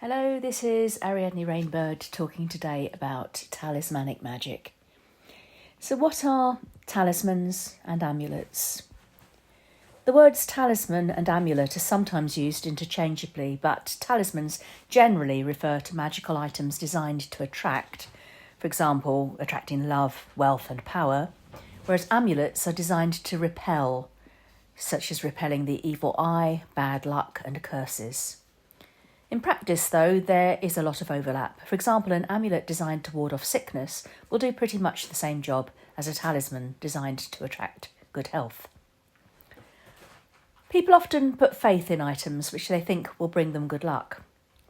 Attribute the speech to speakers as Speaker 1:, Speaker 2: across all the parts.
Speaker 1: Hello, this is Ariadne Rainbird talking today about talismanic magic. So what are talismans and amulets? The words talisman and amulet are sometimes used interchangeably, but talismans generally refer to magical items designed to attract, for example, attracting love, wealth and power, whereas amulets are designed to repel, such as repelling the evil eye, bad luck and curses. In practice, though, there is a lot of overlap. For example, an amulet designed to ward off sickness will do pretty much the same job as a talisman designed to attract good health. People often put faith in items which they think will bring them good luck,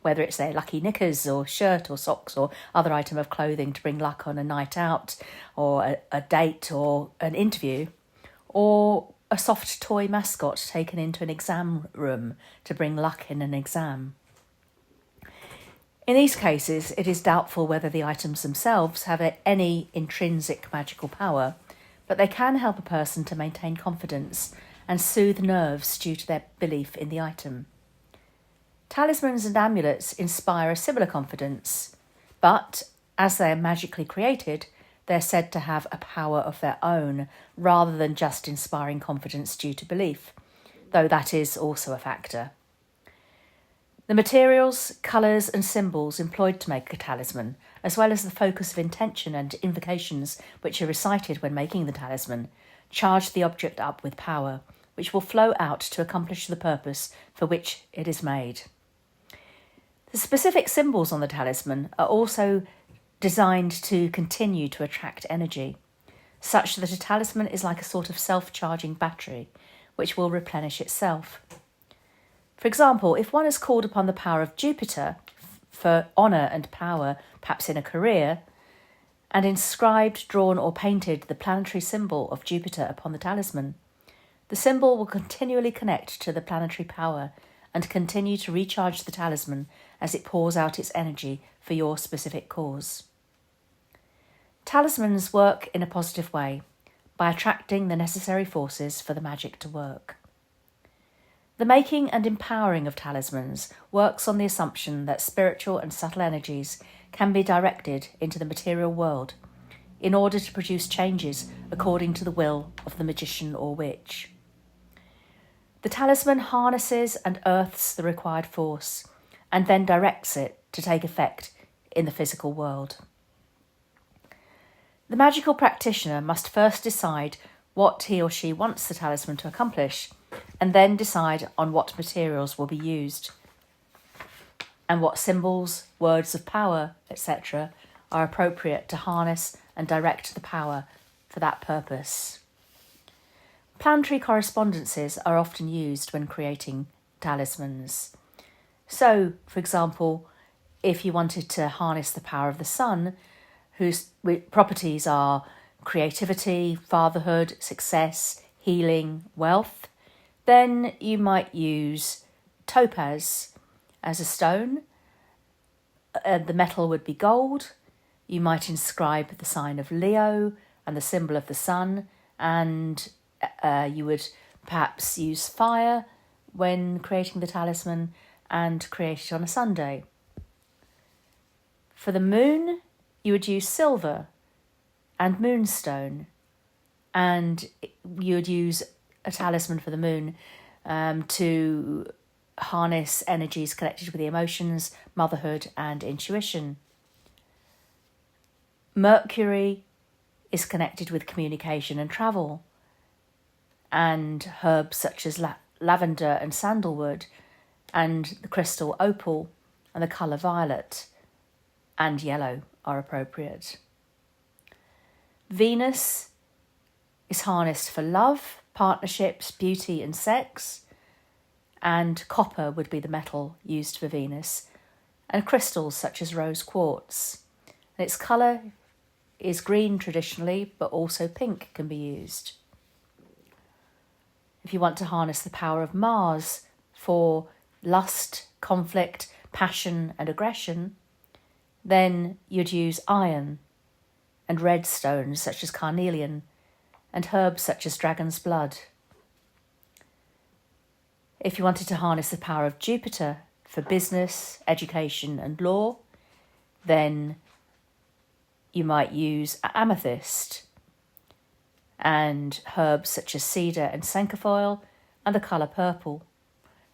Speaker 1: whether it's their lucky knickers or shirt or socks or other item of clothing to bring luck on a night out or a date or an interview, or a soft toy mascot taken into an exam room to bring luck in an exam. In these cases, it is doubtful whether the items themselves have any intrinsic magical power, but they can help a person to maintain confidence and soothe nerves due to their belief in the item. Talismans and amulets inspire a similar confidence, but as they are magically created, they're said to have a power of their own rather than just inspiring confidence due to belief, though that is also a factor. The materials, colours and symbols employed to make a talisman, as well as the focus of intention and invocations which are recited when making the talisman, charge the object up with power, which will flow out to accomplish the purpose for which it is made. The specific symbols on the talisman are also designed to continue to attract energy, such that a talisman is like a sort of self-charging battery, which will replenish itself. For example, if one has called upon the power of Jupiter for honour and power, perhaps in a career, and inscribed, drawn or painted the planetary symbol of Jupiter upon the talisman, the symbol will continually connect to the planetary power and continue to recharge the talisman as it pours out its energy for your specific cause. Talismans work in a positive way by attracting the necessary forces for the magic to work. The making and empowering of talismans works on the assumption that spiritual and subtle energies can be directed into the material world in order to produce changes according to the will of the magician or witch. The talisman harnesses and earths the required force and then directs it to take effect in the physical world. The magical practitioner must first decide what he or she wants the talisman to accomplish, and then decide on what materials will be used and what symbols, words of power, etc. are appropriate to harness and direct the power for that purpose. Planetary correspondences are often used when creating talismans. So, for example, if you wanted to harness the power of the sun, whose properties are creativity, fatherhood, success, healing, wealth, then you might use topaz as a stone. The metal would be gold. You might inscribe the sign of Leo and the symbol of the sun, and you would perhaps use fire when creating the talisman and create it on a Sunday. For the moon, you would use silver and moonstone, and you would use a talisman for the moon to harness energies connected with the emotions, motherhood and intuition. Mercury is connected with communication and travel, and herbs such as lavender and sandalwood, and the crystal opal and the colour violet and yellow are appropriate. Venus is harnessed for love, partnerships, beauty and sex, and copper would be the metal used for Venus, and crystals such as rose quartz. And its colour is green traditionally, but also pink can be used. If you want to harness the power of Mars for lust, conflict, passion and aggression, then you'd use iron and red stones such as carnelian and herbs such as dragon's blood. If you wanted to harness the power of Jupiter for business, education and law, then you might use amethyst and herbs such as cedar and cinquefoil and the colour purple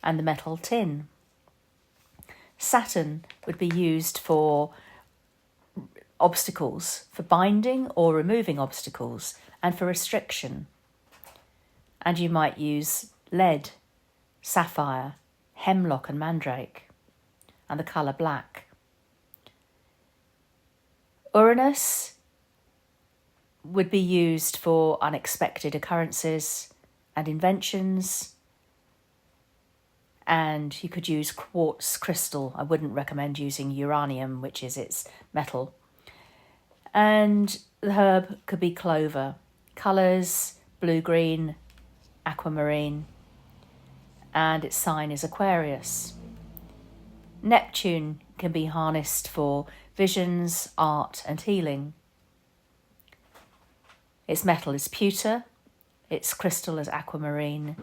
Speaker 1: and the metal tin. Saturn would be used for obstacles, for binding or removing obstacles and for restriction. And you might use lead, sapphire, hemlock and mandrake and the colour black. Uranus would be used for unexpected occurrences and inventions, and you could use quartz crystal. I wouldn't recommend using uranium, which is its metal. And the herb could be clover. Colours, blue-green, aquamarine, and its sign is Aquarius. Neptune can be harnessed for visions, art and healing. Its metal is pewter, its crystal is aquamarine,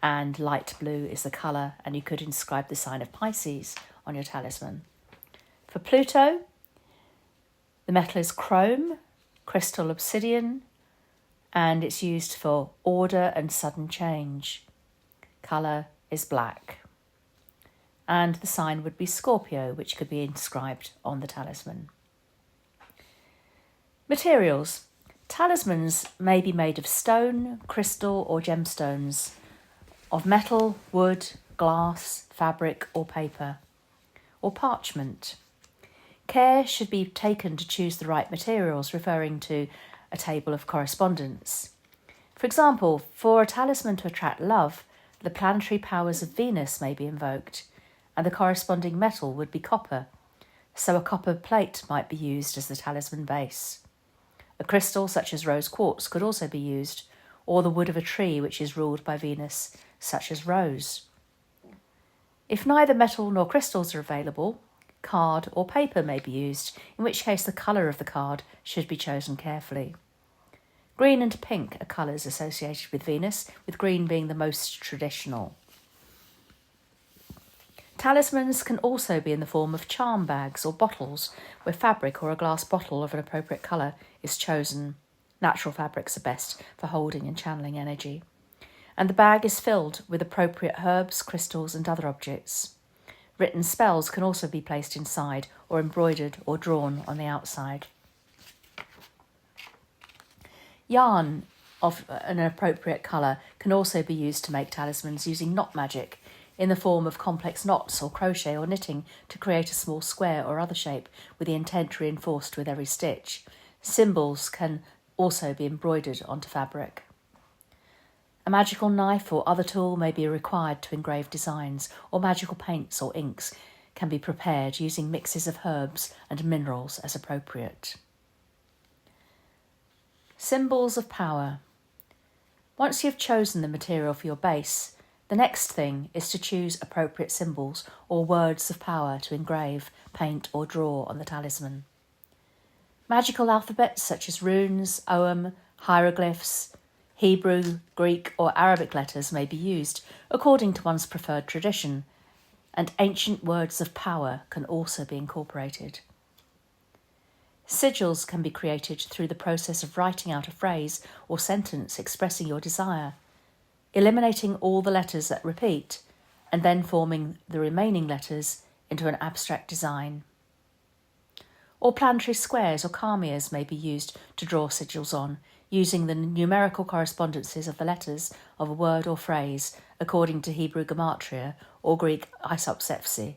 Speaker 1: and light blue is the colour, and you could inscribe the sign of Pisces on your talisman. For Pluto, the metal is chrome, crystal obsidian, and it's used for order and sudden change. Colour is black. And the sign would be Scorpio, which could be inscribed on the talisman. Materials. Talismans may be made of stone, crystal or gemstones, of metal, wood, glass, fabric or paper, or parchment. Care should be taken to choose the right materials, referring to a table of correspondence. For example, for a talisman to attract love, the planetary powers of Venus may be invoked, and the corresponding metal would be copper, so a copper plate might be used as the talisman base. A crystal such as rose quartz could also be used, or the wood of a tree which is ruled by Venus, such as rose. If neither metal nor crystals are available, card or paper may be used, in which case the colour of the card should be chosen carefully. Green and pink are colours associated with Venus, with green being the most traditional. Talismans can also be in the form of charm bags or bottles, where fabric or a glass bottle of an appropriate colour is chosen. Natural fabrics are best for holding and channeling energy. And the bag is filled with appropriate herbs, crystals and other objects. Written spells can also be placed inside or embroidered or drawn on the outside. Yarn of an appropriate colour can also be used to make talismans using knot magic, in the form of complex knots or crochet or knitting to create a small square or other shape with the intent reinforced with every stitch. Symbols can also be embroidered onto fabric. A magical knife or other tool may be required to engrave designs, or magical paints or inks can be prepared using mixes of herbs and minerals as appropriate. Symbols of power. Once you've chosen the material for your base, the next thing is to choose appropriate symbols or words of power to engrave, paint or draw on the talisman. Magical alphabets such as runes, ogham, hieroglyphs, Hebrew, Greek or Arabic letters may be used according to one's preferred tradition, and ancient words of power can also be incorporated. Sigils can be created through the process of writing out a phrase or sentence expressing your desire, eliminating all the letters that repeat, and then forming the remaining letters into an abstract design. Or planetary squares or kamias may be used to draw sigils on, using the numerical correspondences of the letters of a word or phrase according to Hebrew gematria or Greek isopsephy.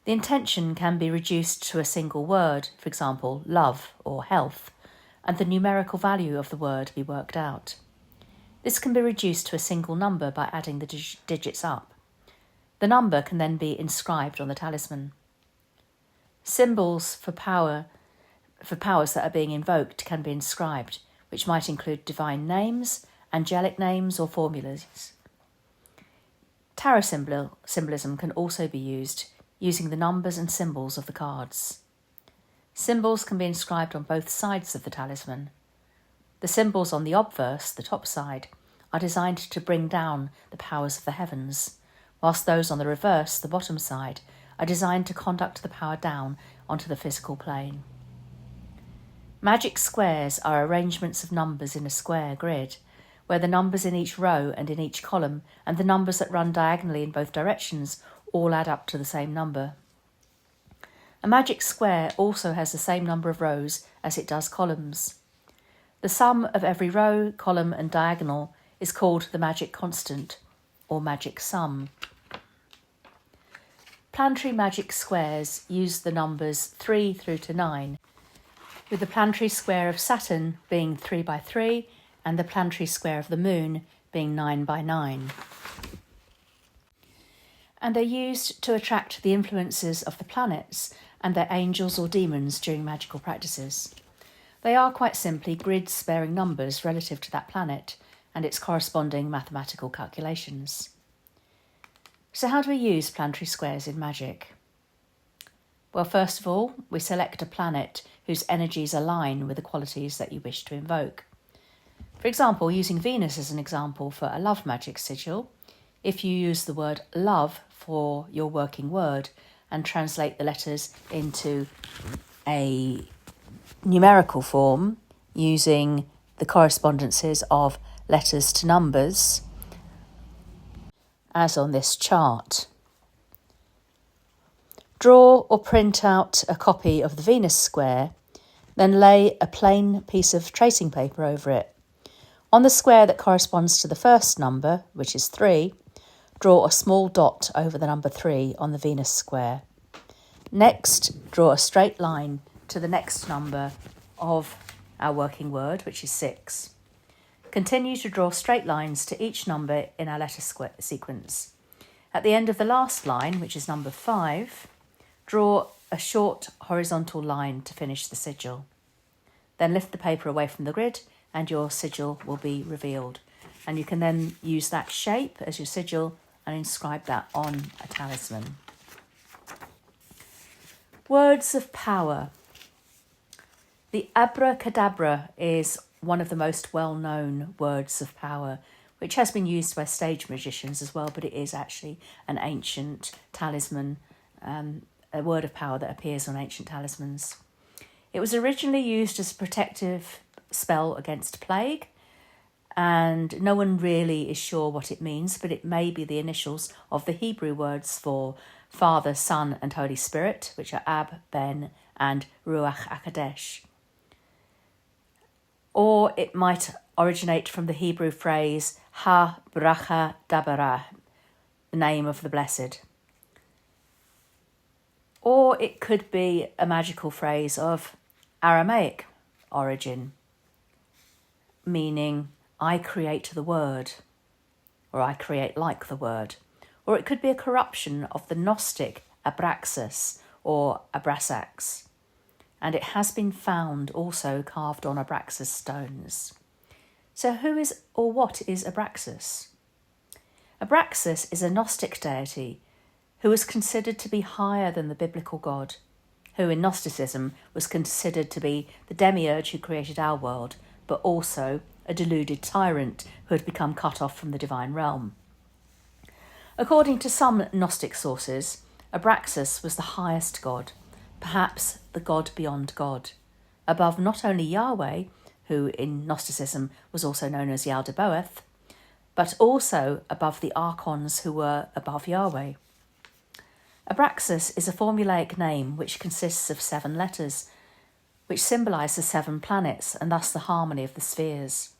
Speaker 1: The intention can be reduced to a single word, for example, love or health, and the numerical value of the word be worked out. This can be reduced to a single number by adding the digits up. The number can then be inscribed on the talisman. Symbols for powers that are being invoked can be inscribed, which might include divine names, angelic names or formulas. Tarot symbolism can also be used, using the numbers and symbols of the cards. Symbols can be inscribed on both sides of the talisman. The symbols on the obverse, the top side, are designed to bring down the powers of the heavens, whilst those on the reverse, the bottom side, are designed to conduct the power down onto the physical plane. Magic squares are arrangements of numbers in a square grid, where the numbers in each row and in each column and the numbers that run diagonally in both directions all add up to the same number. A magic square also has the same number of rows as it does columns. The sum of every row, column and diagonal is called the magic constant, or magic sum. Planetary magic squares use the numbers 3 through to 9, with the planetary square of Saturn being 3 by 3 and the planetary square of the Moon being 9 by 9. And they're used to attract the influences of the planets and their angels or demons during magical practices. They are quite simply grids bearing numbers relative to that planet and its corresponding mathematical calculations. So how do we use planetary squares in magic? Well, first of all, we select a planet whose energies align with the qualities that you wish to invoke. For example, using Venus as an example for a love magic sigil, if you use the word love for your working word and translate the letters into a numerical form using the correspondences of letters to numbers, as on this chart. Draw or print out a copy of the Venus square, then lay a plain piece of tracing paper over it. On the square that corresponds to the first number, which is 3, draw a small dot over the number 3 on the Venus square. Next, draw a straight line to the next number of our working word, which is 6. Continue to draw straight lines to each number in our letter sequence. At the end of the last line, which is number 5, draw a short horizontal line to finish the sigil. Then lift the paper away from the grid and your sigil will be revealed. And you can then use that shape as your sigil and inscribe that on a talisman. Words of power. The abracadabra is one of the most well-known words of power, which has been used by stage magicians as well, but it is actually an ancient talisman, a word of power that appears on ancient talismans. It was originally used as a protective spell against plague, and no one really is sure what it means, but it may be the initials of the Hebrew words for Father, Son and Holy Spirit, which are Ab, Ben and Ruach HaKodesh. Or it might originate from the Hebrew phrase Ha-Bracha Dabara, the name of the blessed. Or it could be a magical phrase of Aramaic origin, meaning I create the word, or I create like the word. Or it could be a corruption of the Gnostic Abraxas or Abrasax, and it has been found also carved on Abraxas stones. So who is or what is Abraxas? Abraxas is a Gnostic deity who was considered to be higher than the biblical God, who in Gnosticism was considered to be the demiurge who created our world, but also a deluded tyrant who had become cut off from the divine realm. According to some Gnostic sources, Abraxas was the highest god, perhaps the god beyond God, above not only Yahweh, who in Gnosticism was also known as Yaldabaoth, but also above the archons who were above Yahweh. Abraxas is a formulaic name which consists of 7 letters, which symbolise the 7 planets and thus the harmony of the spheres.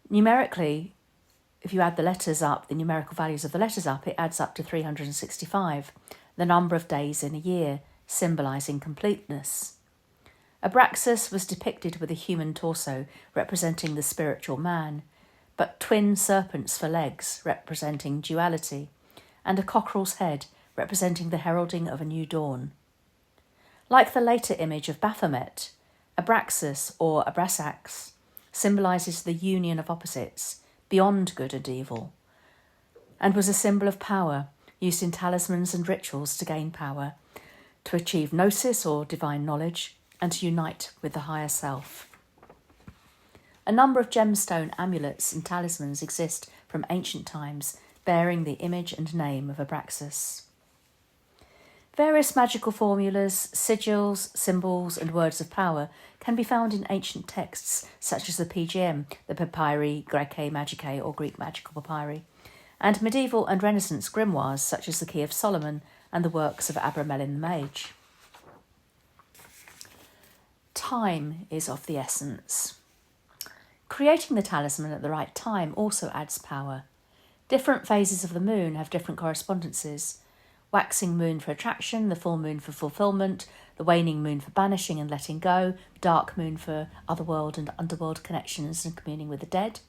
Speaker 1: Numerically, if you add the letters up, the numerical values of the letters up, it adds up to 365, the number of days in a year, symbolising completeness. Abraxas was depicted with a human torso representing the spiritual man, but twin serpents for legs representing duality, and a cockerel's head representing the heralding of a new dawn. Like the later image of Baphomet, Abraxas or Abrasax symbolises the union of opposites, beyond good and evil, and was a symbol of power used in talismans and rituals to gain power, to achieve gnosis or divine knowledge, and to unite with the higher self. A number of gemstone amulets and talismans exist from ancient times bearing the image and name of Abraxas. Various magical formulas, sigils, symbols and words of power can be found in ancient texts such as the PGM, the Papyri Graecae Magicae or Greek Magical Papyri, and medieval and Renaissance grimoires such as the Key of Solomon and the works of Abramelin the Mage. Time is of the essence. Creating the talisman at the right time also adds power. Different phases of the moon have different correspondences. Waxing moon for attraction, the full moon for fulfillment, the waning moon for banishing and letting go, dark moon for otherworld and underworld connections and communing with the dead.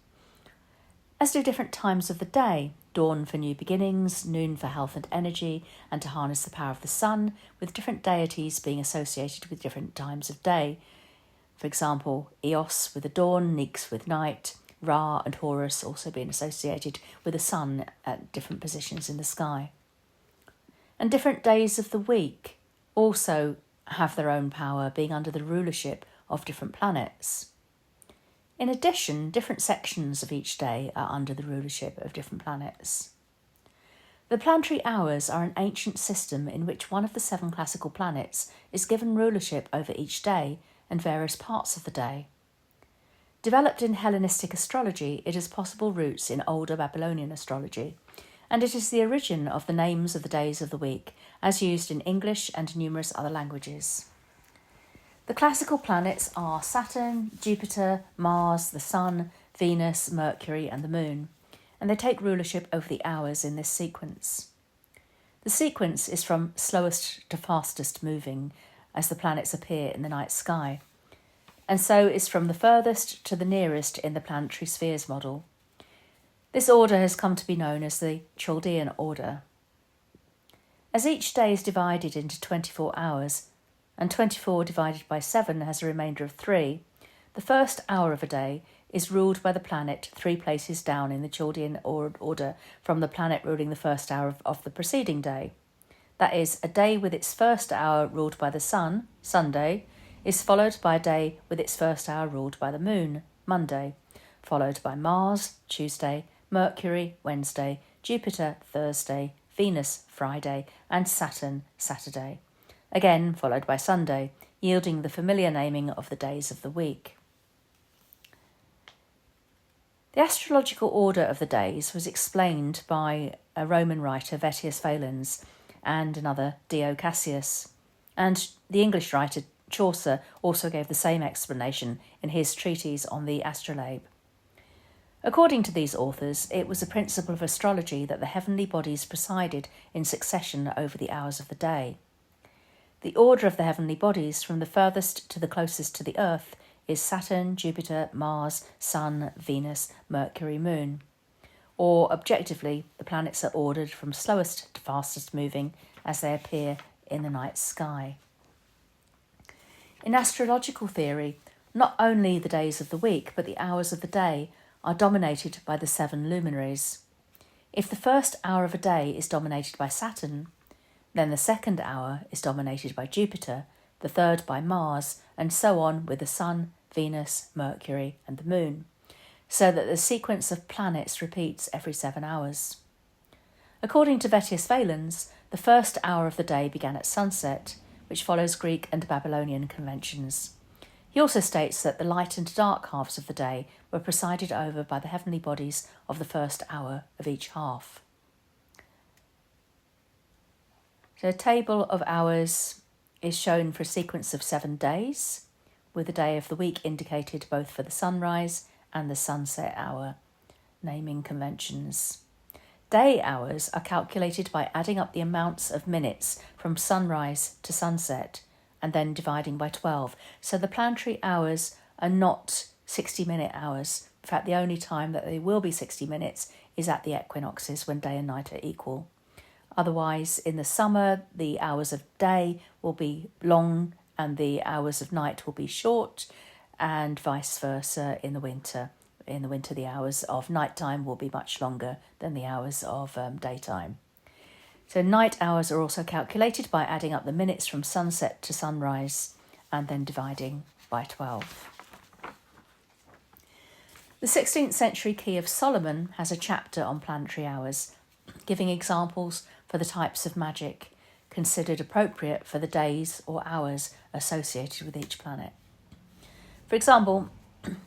Speaker 1: As do different times of the day, dawn for new beginnings, noon for health and energy, and to harness the power of the sun, with different deities being associated with different times of day. For example, Eos with the dawn, Nyx with night, Ra and Horus also being associated with the sun at different positions in the sky. And different days of the week also have their own power, being under the rulership of different planets. In addition, different sections of each day are under the rulership of different planets. The planetary hours are an ancient system in which one of the 7 classical planets is given rulership over each day and various parts of the day. Developed in Hellenistic astrology, it has possible roots in older Babylonian astrology, and it is the origin of the names of the days of the week, as used in English and numerous other languages. The classical planets are Saturn, Jupiter, Mars, the Sun, Venus, Mercury and the Moon, and they take rulership over the hours in this sequence. The sequence is from slowest to fastest moving as the planets appear in the night sky, and so is from the furthest to the nearest in the planetary spheres model. This order has come to be known as the Chaldean order. As each day is divided into 24 hours, and 24 divided by 7 has a remainder of 3, the first hour of a day is ruled by the planet 3 places down in the Chaldean order from the planet ruling the first hour of the preceding day. That is, a day with its first hour ruled by the sun, Sunday, is followed by a day with its first hour ruled by the moon, Monday, followed by Mars, Tuesday, Mercury, Wednesday, Jupiter, Thursday, Venus, Friday, and Saturn, Saturday. Again followed by Sunday, yielding the familiar naming of the days of the week. The astrological order of the days was explained by a Roman writer, Vettius Valens, and another, Dio Cassius, and the English writer Chaucer also gave the same explanation in his treatise on the astrolabe. According to these authors, it was a principle of astrology that the heavenly bodies presided in succession over the hours of the day. The order of the heavenly bodies from the furthest to the closest to the earth is Saturn, Jupiter, Mars, Sun, Venus, Mercury, Moon. Or, objectively, the planets are ordered from slowest to fastest moving as they appear in the night sky. In astrological theory, not only the days of the week, but the hours of the day are dominated by the 7 luminaries. If the first hour of a day is dominated by Saturn, then the second hour is dominated by Jupiter, the third by Mars, and so on with the Sun, Venus, Mercury, and the Moon, so that the sequence of planets repeats every 7 hours. According to Vettius Valens, the first hour of the day began at sunset, which follows Greek and Babylonian conventions. He also states that the light and dark halves of the day were presided over by the heavenly bodies of the first hour of each half. So a table of hours is shown for a sequence of 7 days, with the day of the week indicated both for the sunrise and the sunset hour, naming conventions. Day hours are calculated by adding up the amounts of minutes from sunrise to sunset and then dividing by 12. So the planetary hours are not 60-minute hours. In fact, the only time that they will be 60 minutes is at the equinoxes when day and night are equal. Otherwise, in the summer, the hours of day will be long and the hours of night will be short, and vice versa in the winter. In the winter, the hours of nighttime will be much longer than the hours of daytime. So night hours are also calculated by adding up the minutes from sunset to sunrise and then dividing by 12. The 16th century Key of Solomon has a chapter on planetary hours, giving examples for the types of magic considered appropriate for the days or hours associated with each planet. For example,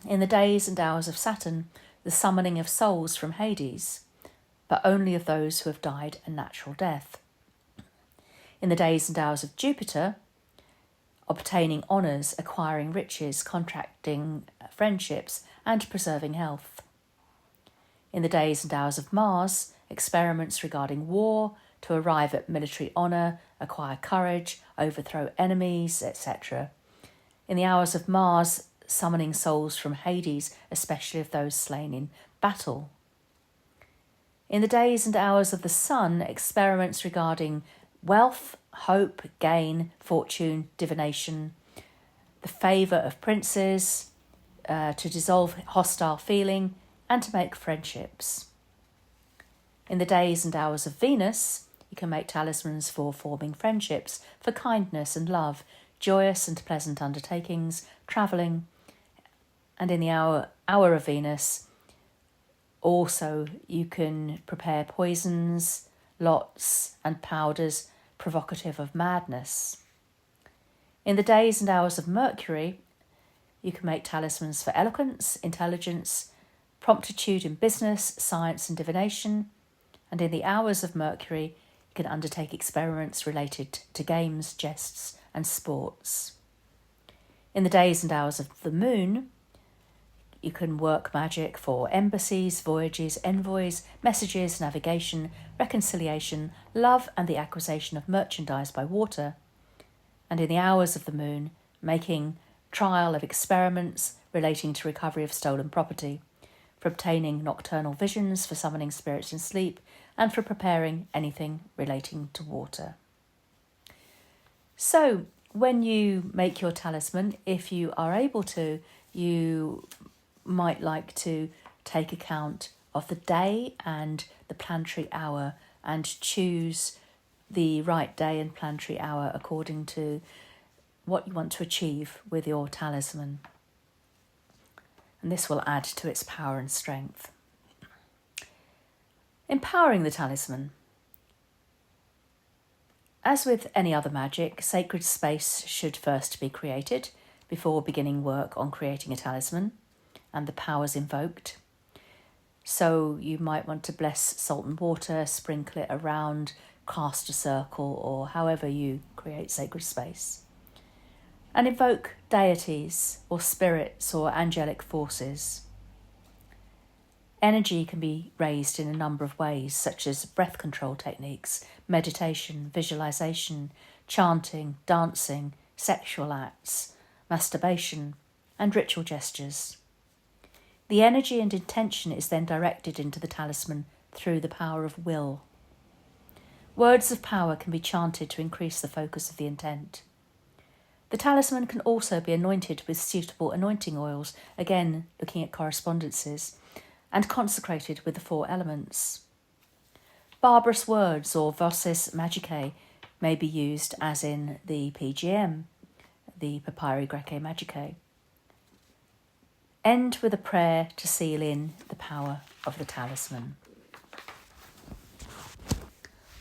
Speaker 1: in the days and hours of Saturn, the summoning of souls from Hades, but only of those who have died a natural death. In the days and hours of Jupiter, obtaining honours, acquiring riches, contracting friendships, and preserving health. In the days and hours of Mars, experiments regarding war, to arrive at military honour, acquire courage, overthrow enemies, etc. In the hours of Mars, summoning souls from Hades, especially of those slain in battle. In the days and hours of the Sun, experiments regarding wealth, hope, gain, fortune, divination, the favour of princes, to dissolve hostile feeling, and to make friendships. In the days and hours of Venus, you can make talismans for forming friendships, for kindness and love, joyous and pleasant undertakings, travelling. And in the hour of Venus, also you can prepare poisons, lots and powders provocative of madness. In the days and hours of Mercury, you can make talismans for eloquence, intelligence, promptitude in business, science and divination. And in the hours of Mercury, you can undertake experiments related to games, jests and sports. In the days and hours of the Moon, you can work magic for embassies, voyages, envoys, messages, navigation, reconciliation, love and the acquisition of merchandise by water. And in the hours of the Moon, making trial of experiments relating to recovery of stolen property, for obtaining nocturnal visions, for summoning spirits in sleep, and for preparing anything relating to water. So, when you make your talisman, if you are able to, you might like to take account of the day and the planetary hour and choose the right day and planetary hour according to what you want to achieve with your talisman. And this will add to its power and strength. Empowering the talisman. As with any other magic, sacred space should first be created before beginning work on creating a talisman and the powers invoked. So you might want to bless salt and water, sprinkle it around, cast a circle, or however you create sacred space. And invoke deities or spirits or angelic forces. Energy can be raised in a number of ways, such as breath control techniques, meditation, visualization, chanting, dancing, sexual acts, masturbation, and ritual gestures. The energy and intention is then directed into the talisman through the power of will. Words of power can be chanted to increase the focus of the intent. The talisman can also be anointed with suitable anointing oils, again looking at correspondences, and consecrated with the 4 elements. Barbarous words or voces magicae may be used, as in the PGM, the Papyri Graecae Magicae. End with a prayer to seal in the power of the talisman.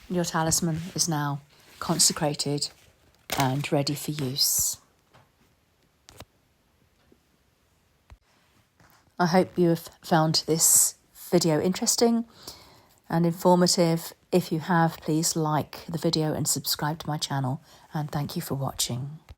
Speaker 1: Your talisman is now consecrated and ready for use. I hope you have found this video interesting and informative. If you have, please like the video and subscribe to my channel, and thank you for watching.